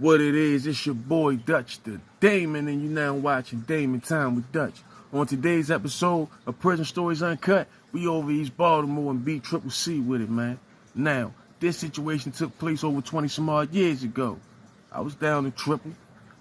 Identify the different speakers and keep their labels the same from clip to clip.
Speaker 1: What it is, it's your boy Dutch the Damon, and you now watching Damon Time with Dutch. On today's episode of Prison Stories Uncut, we over East Baltimore and BCCC with it, man. Now, this situation took place over 20 some odd years ago. I was down in Triple.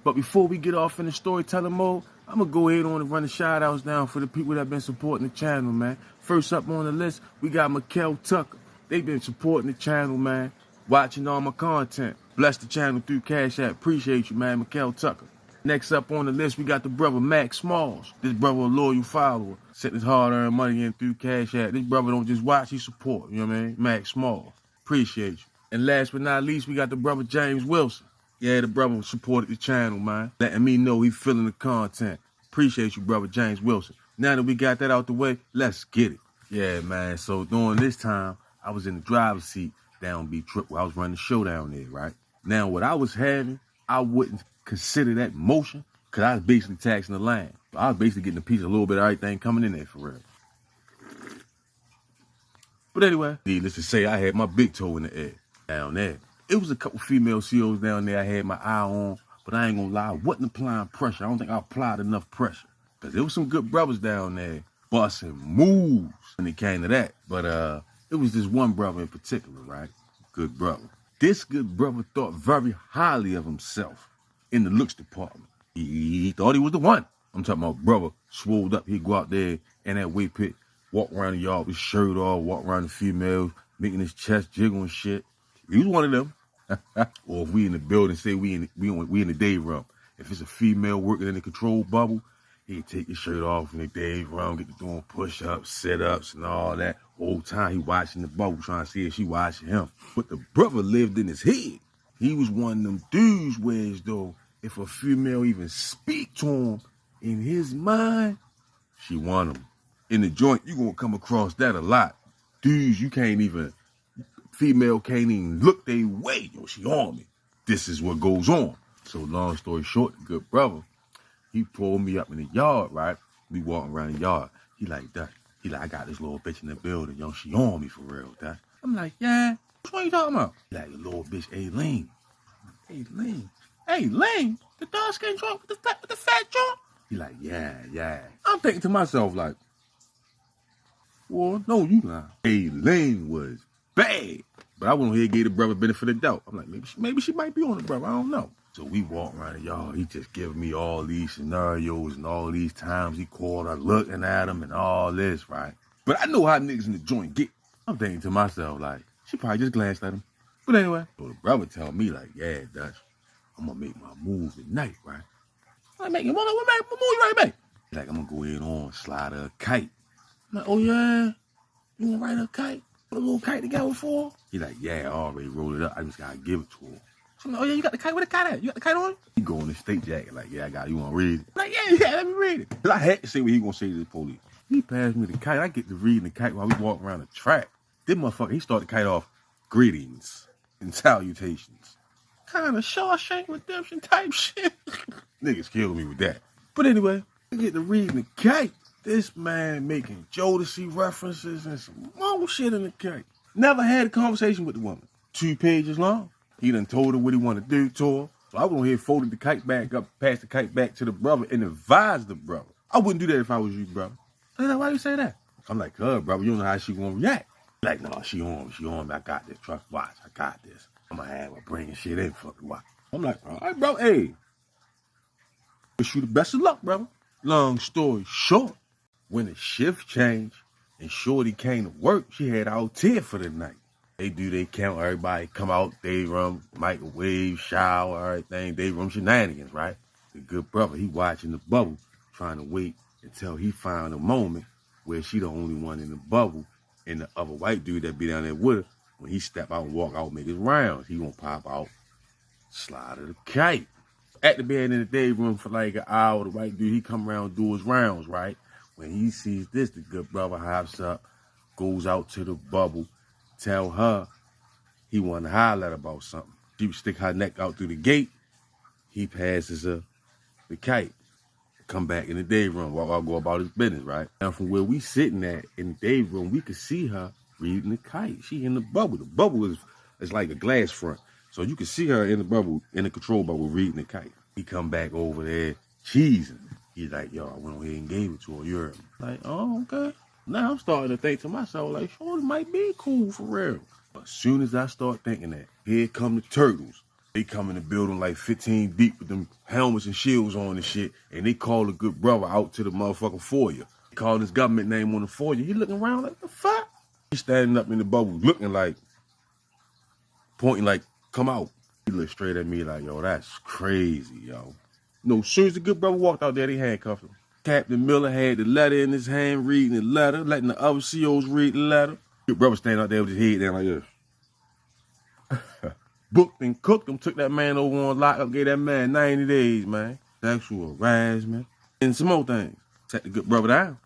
Speaker 1: But before we get off in the storytelling mode, I'm going to go ahead on and run the shout-outs down for the people that have been supporting the channel, man. First up on the list, we got Mikkel Tucker. They've been supporting the channel, man, watching all my content. Bless the channel through Cash App. Appreciate you, man, Mikkel Tucker. Next up on the list, we got the brother Max Smalls. This brother a loyal follower, setting his hard-earned money in through Cash App. This brother don't just watch, he support, you know what I mean? Max Smalls. Appreciate you. And last but not least, we got the brother James Wilson. Yeah, the brother supported the channel, man, letting me know he feeling the content. Appreciate you, brother James Wilson. Now that we got that out the way, let's get it. Yeah, man, so during this time, I was in the driver's seat down B Triple. I was running the show down there, right? Now, what I was having, I wouldn't consider that motion, because I was basically taxing the line. I was basically getting a piece of a little bit of everything coming in there for real. But anyway, needless to say, I had my big toe in the air down there. It was a couple female COs down there I had my eye on, but I ain't gonna lie, I wasn't applying pressure. I don't think I applied enough pressure. Because there was some good brothers down there busting moves when it came to that. But it was this one brother in particular, right? Good brother. This good brother thought very highly of himself in the looks department. He thought he was the one. I'm talking about brother swolled up. He'd go out there in that weight pit, walk around the yard with his shirt off, walk around the females, making his chest jiggle and shit. He was one of them. Or if we in the building, say we in the day room. If it's a female working in the control bubble, he'd take his shirt off in the day room, get to doing push-ups, sit-ups, and all that. Whole time he watching the bubble, trying to see if she watching him. But the brother lived in his head. He was one of them dudes where as though if a female even speak to him, in his mind, she want him. In the joint, you gonna come across that a lot. Dudes, female can't even look their way. Yo, she on me. This is what goes on. So long story short, the good brother, he pulled me up in the yard, right? We walking around the yard. He like, Dutch. He like, I got this little bitch in the building. Yo, she on me for real, Dutch. I'm like, yeah. What you talking about? He like, the little bitch, Aileen. Aileen? Aileen? The dark skin joint with the fat joint? He like, yeah. I'm thinking to myself like, well, no, you not. Aileen was bad. But I went here and gave the brother benefit of the doubt. I'm like, maybe she might be on it, brother. I don't know. So we walk around the yard. He just giving me all these scenarios and all these times he called her looking at him and all this, right? But I know how niggas in the joint get. I'm thinking to myself, like, she probably just glanced at him. But anyway, so the brother tell me, like, yeah, Dutch, I'm going to make my move tonight, right? I'm like, what move you right make? He's like, I'm going to go in on slide a kite. I'm like, oh, yeah? You want to ride a kite? Put a little kite together for her? He like, yeah, I already rolled it up. I just got to give it to her. So I'm like, oh, yeah, you got the kite? Where the kite at? You got the kite on? He go in the state jacket like, yeah, I got it. You want to read it? Like, yeah, let me read it. Because I had to say what he going to say to the police. He passed me the kite. I get to reading the kite while we walk around the track. This motherfucker, he started the kite off, greetings and salutations. Kind of Shawshank Redemption type shit. Niggas killed me with that. But anyway, I get to reading the kite. This man making Jodeci references and some more shit in the kite. Never had a conversation with the woman. 2 pages long. He done told her what he wanted to do to her. So I went on here, folded the kite back up, passed the kite back to the brother, and advised the brother. I wouldn't do that if I was you, brother. I like, why you say that? I'm like, brother, you don't know how she gonna react. Like, no, she on me. I got this. Trust, watch, I got this. I'm gonna have her bringing shit in, fucking watch. I'm like, all right, bro, hey. Wish you the best of luck, brother. Long story short, when the shift changed and Shorty came to work, she had out here for the night. They do their count, everybody come out, day room, microwave, shower, everything, day room shenanigans, right? The good brother, he watching the bubble, trying to wait until he found a moment where she the only one in the bubble, and the other white dude that be down there with her, when he step out and walk out and make his rounds, he gonna pop out, slide of the kite. At the bed in the day room for like an hour, the white dude, he come around, do his rounds, right? When he sees this, the good brother hops up, goes out to the bubble, tell her he want to holler about something. She would stick her neck out through the gate. He passes her the kite. Come back in the day room while I go about his business, right? Now from where we sitting at in the day room, we could see her reading the kite. She in the bubble. The bubble is like a glass front. So you can see her in the bubble, in the control bubble, reading the kite. He come back over there, cheesing. He's like, yo, I went on here and gave it to her. You're like, oh, okay. Now I'm starting to think to myself, like, sure, it might be cool for real. As soon as I start thinking that, here come the turtles. They come in the building like 15 deep with them helmets and shields on and shit, and they call the good brother out to the motherfucking foyer. They call his government name on the foyer. He looking around like, the fuck? He's standing up in the bubble looking like, pointing like, come out. He looked straight at me like, yo, that's crazy, yo. No, as soon as the good brother walked out there, they handcuffed him. Captain Miller had the letter in his hand, reading the letter, letting the other COs read the letter. Good brother standing out there with his head down like this. Booked and cooked him, took that man over on lockup, gave that man 90 days, man. Sexual harassment and some more things. Set the good brother down.